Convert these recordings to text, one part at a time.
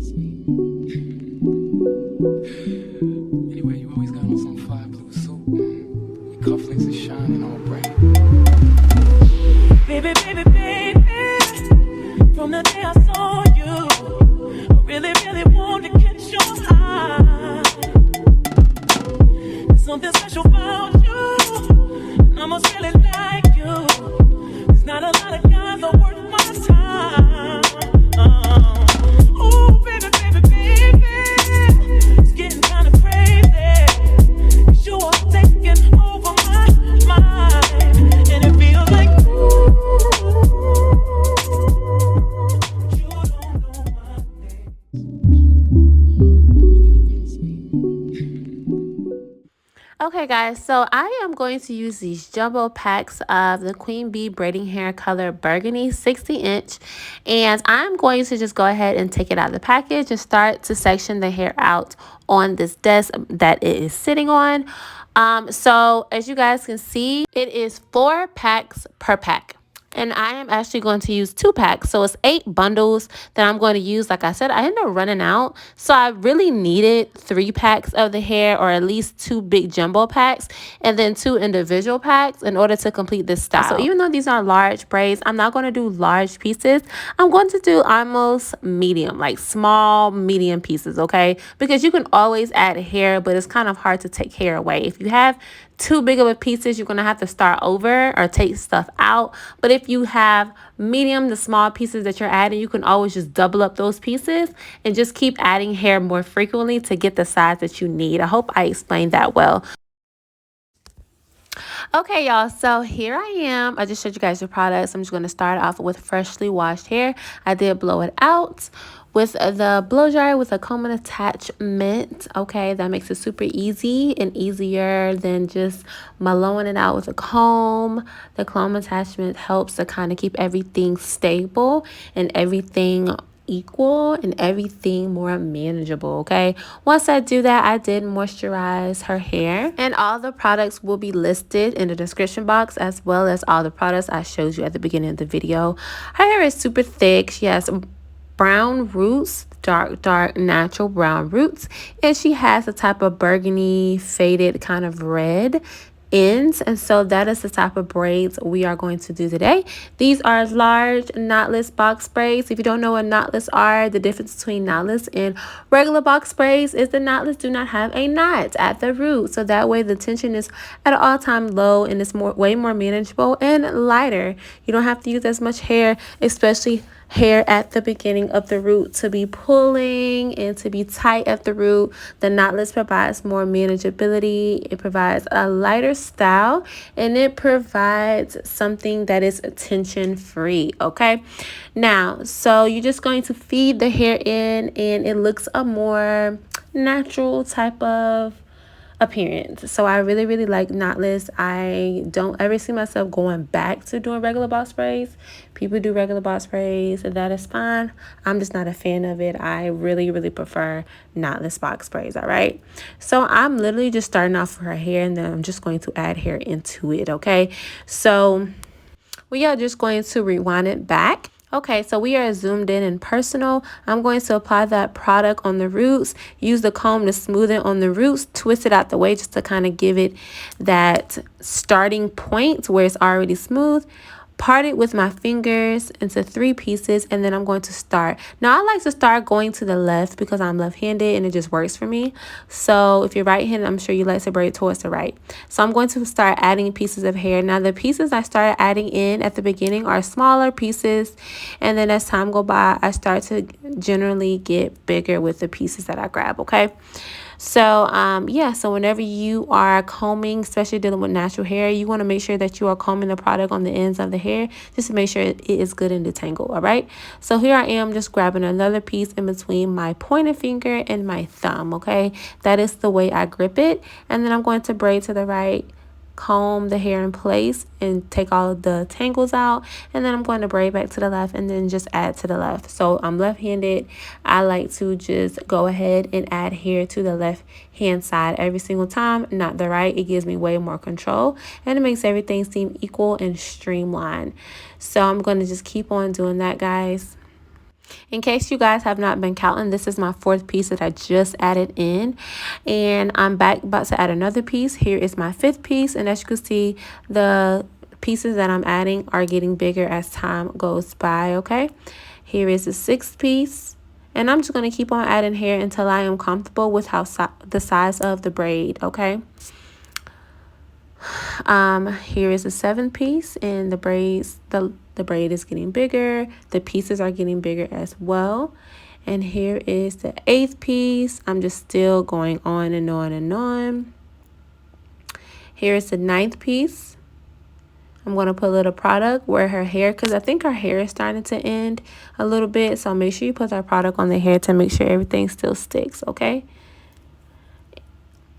Anyway, you always got on some fly blue suit. Your cufflinks are shining all bright. Baby, baby, baby, from the day I saw you, I really, really want to catch your eye. There's something special about you, and I must really like you. There's not a lot of guys are worth my time. Oh, baby, baby, baby, it's getting kind of crazy. 'Cause you are taking over my mind, and it feels like you don't know my name. Okay guys, so I am going to use these jumbo packs of the Queen Bee Braiding Hair Color Burgundy 60-inch, and I'm going to just go ahead and take it out of the package and start to section the hair out on this desk that it is sitting on. So as you guys can see, it is 4 packs per pack. And I am actually going to use 2 packs. So it's 8 bundles that I'm going to use. Like I said, I ended up running out. So I really needed 3 packs of the hair, or at least 2 big jumbo packs, and then 2 individual packs in order to complete this style. So even though these are large braids, I'm not going to do large pieces. I'm going to do almost medium, like small, medium pieces, okay? Because you can always add hair, but it's kind of hard to take hair away. If you have too big of a pieces, you're going to have to start over or take stuff out. But if you have medium to small pieces that you're adding, you can always just double up those pieces and just keep adding hair more frequently to get the size that you need. I hope I explained that well. Okay, y'all, so here I am. I just showed you guys the products. I'm just going to start off with freshly washed hair. I did blow it out with the blow dryer with a comb and attachment. Okay, that makes it super easy and easier than just blowing it out with a comb. The comb attachment helps to kind of keep everything stable and everything equal and everything more manageable. Okay, once I do that, I did moisturize her hair, and all the products will be listed in the description box, as well as all the products I showed you at the beginning of the video. Her hair is super thick. She has brown roots, dark natural brown roots, and she has a type of burgundy faded kind of red ends, and so that is the type of braids we are going to do today. These are large knotless box braids. If you don't know what knotless are, the difference between knotless and regular box braids is the knotless do not have a knot at the root, so that way the tension is at an all-time low and it's way more manageable and lighter. You don't have to use as much hair, especially hair at the beginning of the root, to be pulling and to be tight at the root. The knotless provides more manageability. It provides a lighter style, and it provides something that is tension free. Okay, now so you're just going to feed the hair in, and it looks a more natural type of appearance. So I really like knotless. I don't ever see myself going back to doing regular box braids. People do regular box braids, and that is fine. I'm just not a fan of it. I really prefer knotless box braids. All right, so I'm literally just starting off with her hair, and then I'm just going to add hair into it. Okay, so we are just going to rewind it back. Okay, so we are zoomed in and personal. I'm going to apply that product on the roots, use the comb to smooth it on the roots, twist it out the way just to kind of give it that starting point where it's already smooth. Part it with my fingers into 3 pieces, and then I'm going to start. Now I like to start going to the left because I'm left-handed and it just works for me. So if you're right-handed, I'm sure you like to braid towards the right. So I'm going to start adding pieces of hair. Now the pieces I started adding in at the beginning are smaller pieces, and then as time go by, I start to generally get bigger with the pieces that I grab. Okay, so yeah, so whenever you are combing, especially dealing with natural hair, you want to make sure that you are combing the product on the ends of the hair just to make sure it is good and detangled. All right, so here I am just grabbing another piece in between my pointer finger and my thumb. Okay, that is the way I grip it, and then I'm going to braid to the right, comb the hair in place and take all of the tangles out, and then I'm going to braid back to the left and then just add to the left. So I'm left-handed. I like to just go ahead and add hair to the left hand side every single time, not the right. It gives me way more control, and it makes everything seem equal and streamlined. So I'm going to just keep on doing that, guys. In case you guys have not been counting, this is my 4th piece that I just added in, and I'm back about to add another piece. Here is my 5th piece, and as you can see, the pieces that I'm adding are getting bigger as time goes by. Okay, here is the 6th piece, and I'm just going to keep on adding here until I am comfortable with how the size of the braid. Okay, here is the 7th piece, and the braids, the braid is getting bigger, the pieces are getting bigger as well. And here is the 8th piece. I'm just still going on and on and on. Here is the 9th piece. I'm going to put a little product where her hair, because I think her hair is starting to end a little bit, so make sure you put that product on the hair to make sure everything still sticks. Okay,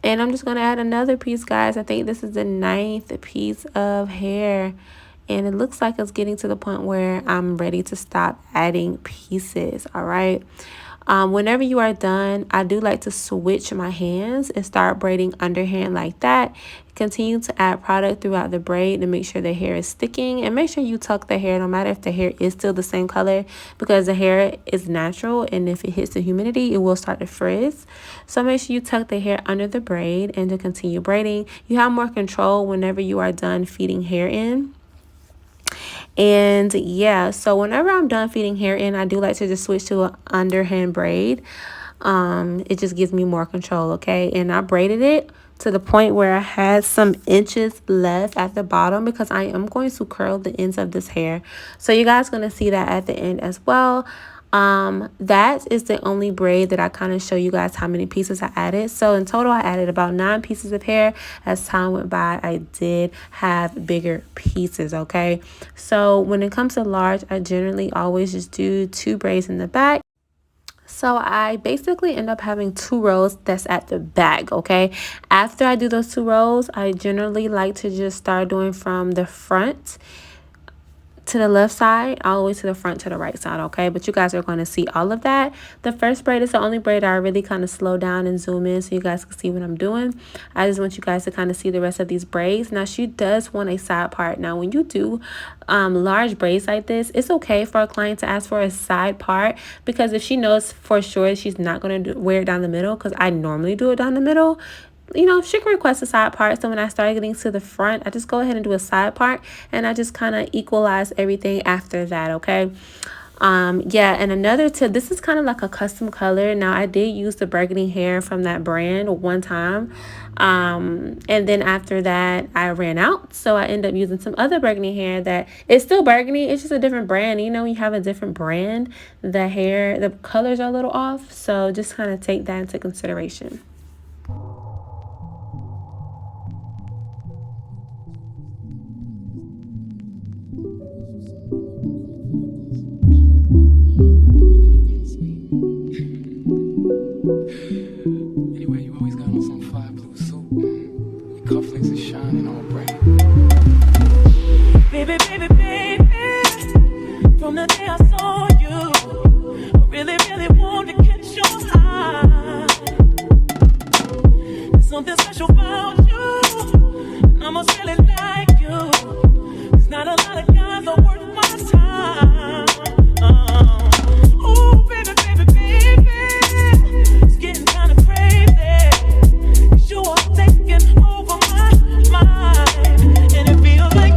and I'm just going to add another piece, guys. I think this is the 9th piece of hair, and it looks like it's getting to the point where I'm ready to stop adding pieces. All right, whenever you are done, I do like to switch my hands and start braiding underhand like that. Continue to add product throughout the braid to make sure the hair is sticking, and make sure you tuck the hair no matter if the hair is still the same color, because the hair is natural, and if it hits the humidity, it will start to frizz. So make sure you tuck the hair under the braid, and to continue braiding, you have more control whenever you are done feeding hair in. And yeah, so whenever I'm done feeding hair in, I do like to just switch to an underhand braid. It just gives me more control. Okay, and I braided it to the point where I had some inches left at the bottom, because I am going to curl the ends of this hair. So you guys are going to see that at the end as well. That is the only braid that I kind of show you guys how many pieces I added. So in total, I added about 9 pieces of hair. As time went by, I did have bigger pieces. Okay, so when it comes to large, I generally always just do 2 braids in the back. So I basically end up having 2 rows that's at the back. Okay, after I do those 2 rows, I generally like to just start doing from the front to the left side all the way to the front to the right side. Okay, but you guys are going to see all of that. The first braid is the only braid I really kind of slow down and zoom in so you guys can see what I'm doing. I just want you guys to kind of see the rest of these braids. Now she does want a side part. Now when you do large braids like this, it's okay for a client to ask for a side part, because if she knows for sure she's not going to wear it down the middle, because I normally do it down the middle, you know, she can request a side part. So when I start getting to the front, I just go ahead and do a side part, and I just kind of equalize everything after that. Okay, yeah, and another tip, this is kind of like a custom color. Now I did use the burgundy hair from that brand one time, and then after that I ran out, so I ended up using some other burgundy hair that is still burgundy, it's just a different brand. You know, when you have a different brand, the hair, the colors are a little off, so just kind of take that into consideration. Anyway, you always got on some fly blue suit. Your cufflinks are shining all bright. Baby, baby, baby, from the day I saw you, I really, really wanted to catch your eye. There's something special about you, and I must really like you. There's not a lot of guys are worth my time. Oh, baby, baby, baby, it's getting kind of crazy, 'cause you are taking over my mind, and it feels like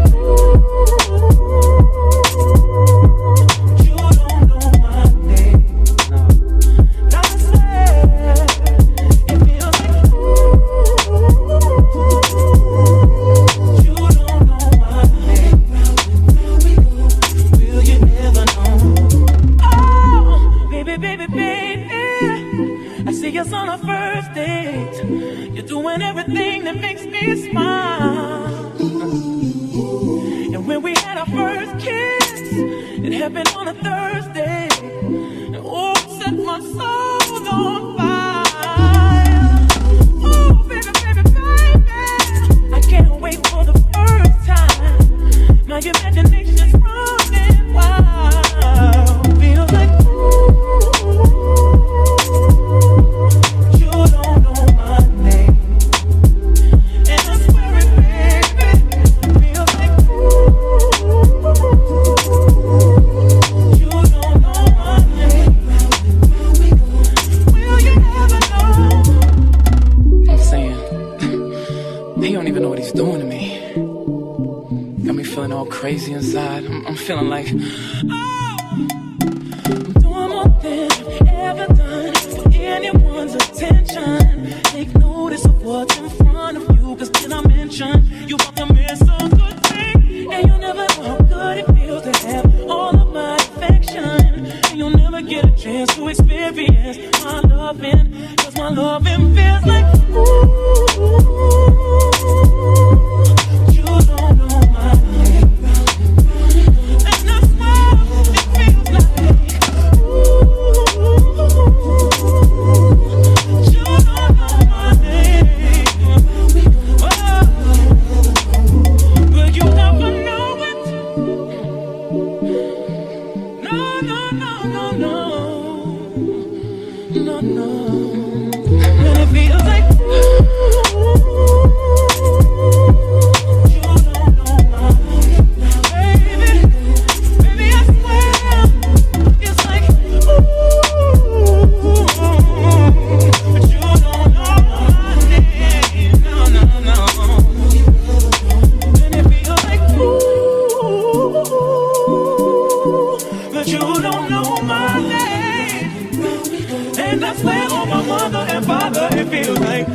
you don't know my name. I swear, it feels like you don't know my name. Will you never know? Oh, baby, baby, baby, I see us on our first date. You're doing everything that makes me smile. And when we had our first kiss, it happened on a Thursday. And oh, it set my soul on fire. Oh, baby, baby, baby, I can't wait for the first time. My imagination's running wild. Feels like you don't know my name. And I swear it, baby, feels like you don't know inside. I'm feeling like, I'm doing more than I've ever done for anyone's attention. Take notice of what's in front of you, cause when I mention you want to miss a good thing. And you'll never know how good it feels to have all of my affection. And you'll never get a chance to experience my loving, cause my loving feels like ooh. You don't know my name. And I swear it feels like ooh. You don't know my name. Oh. But you never know it. No, no, no, no, no. No, no. And it feels like ooh. You don't know my name. Baby, baby, I swear it's like ooh. But you don't know my name. No, no, no. And it feels like ooh. But you don't know my name. And I swear on my mother and father, it feels like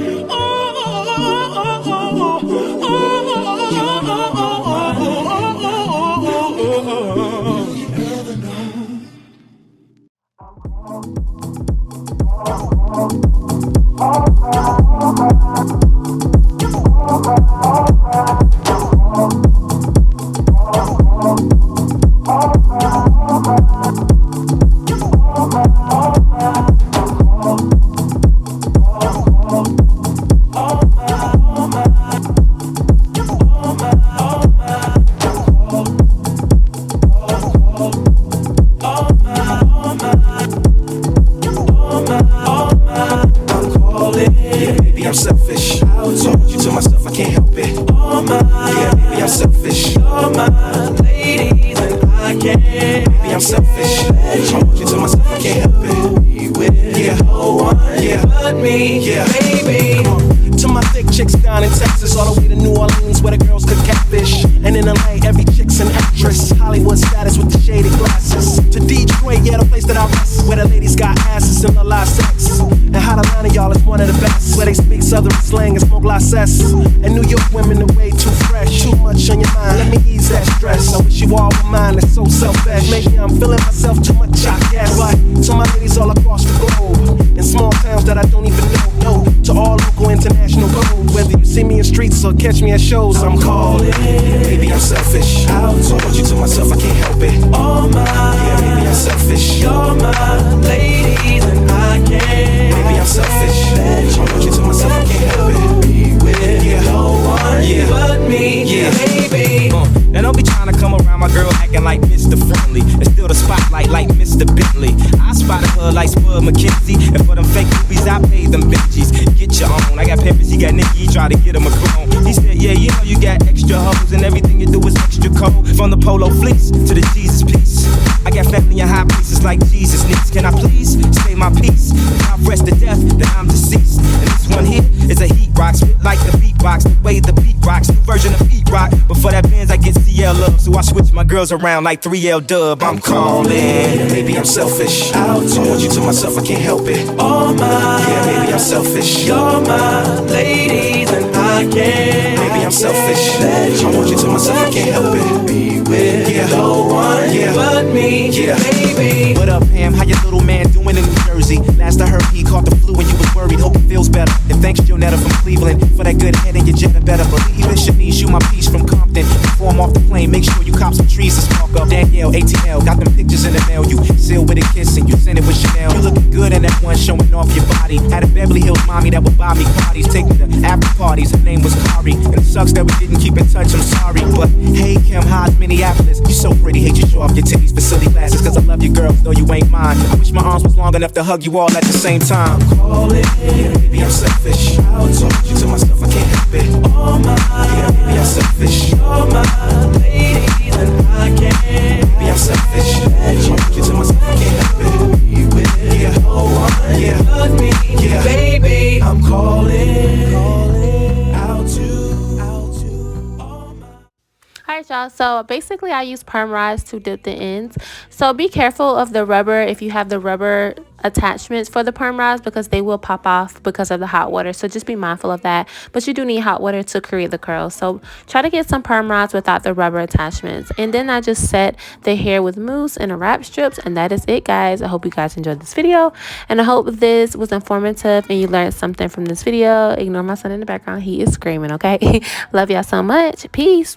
I'm selfish. I told you to myself, I can't help it. Oh my, yeah, baby, I'm selfish. You're my ladies and I can't. Baby, I'm selfish. I told you to myself, I can't help it. Be with yeah, no one, yeah, but me, yeah, baby. To my thick chicks down in Texas, all the way to New Orleans, where the girls could catfish. And in LA, every chick's an actress. Hollywood status with the shady glasses. To Detroit, yeah, the place that I rest, where the ladies got asses and a lot of sex. And Hot Atlanta, y'all, is one of the best, where they speak Southern slang and smoke license. And New York women are way too fresh. Too much on your mind, let me ease that stress. I wish you all were mine, it's so selfish. Maybe I'm feeling myself too much, I guess. But to my ladies all across the globe, in small towns that I don't even know. No, to all local, international gold. Whether you see me in streets or catch me at shows, I'm calling. Maybe I'm selfish. I told you to myself, I can't help it. Oh my, yeah, maybe I'm selfish. You're my ladies and I can't. Maybe I'm selfish. I told you to myself, I can't help it. Be with yeah, no one yeah, but me, yeah, baby. Now don't be trying to come around my girl acting like Mr. Friendly and steal the spotlight like Mr. Bentley. I spotted her like Spud McKenzie, and for them fake movies I paid them Benjis. Get your own. I got Peppers, he got Nicky, he tried to get him a clone. He said, yeah, you know you got extra hoes and everything you do is extra cold. From the polo fleece to the Jesus piece. I got family in high places like Jesus needs. Can I please stay my peace? If I rest to death, then I'm deceased. And this one here is a heat rock, spit like the beatbox, the way the beat rocks, new version of beat rock. But for that Benz, I get CL love, so I switch my girls around like 3L Dub. I'm calling. Maybe I'm selfish. I told you to myself, I can't help it. Oh my, yeah, maybe I'm selfish. You're my ladies and I can't. Maybe I'm selfish. I told you to myself, I can't help it. Be with yeah, no one yeah, but me, yeah, baby. What up, Pam? How your little man doing in New Jersey? Last I heard, he caught the flu and you was worried. Hope he feels better. And thanks, Jonetta from Cleveland, for that good head and your Jetta better believe it. Shanice, you my piece from Compton. Before I'm off the plane, make sure you cop some trees to spark up. Danielle, ATL, got them pictures in the mail. You sealed with a kiss and you sent it with Chanel. You looking good in that one, showing off your body. Had a Beverly Hills mommy that would buy me parties, take me to after parties. Her name was Kari, and it sucks that we didn't keep in touch. I'm sorry, but hey, Kim, how's Minneapolis? You so pretty, hate you show off your titties for silly glasses. Cause I love you, girl, though you ain't mine. I wish my arms was long enough to hug you all at the same time. I'm calling, yeah, maybe I'm selfish. I told you to myself, I can't help it. Oh my, yeah, maybe I'm selfish. You're my ladies and I can't. Maybe I'm selfish. I told you to myself, I can't help it. Be with yeah, no one yeah, but me, yeah, baby. I'm calling out to all my. Alright, Alright, y'all, so basically I use perm rods to dip the ends. So be careful of the rubber if you have the rubber attachments for the perm rods, because they will pop off because of the hot water. So just be mindful of that. But you do need hot water to create the curls. So try to get some perm rods without the rubber attachments. And then I just set the hair with mousse and a wrap strips, and that is it, guys. I hope you guys enjoyed this video, and I hope this was informative and you learned something from this video. Ignore my son in the background, he is screaming. Okay. Love y'all so much. Peace.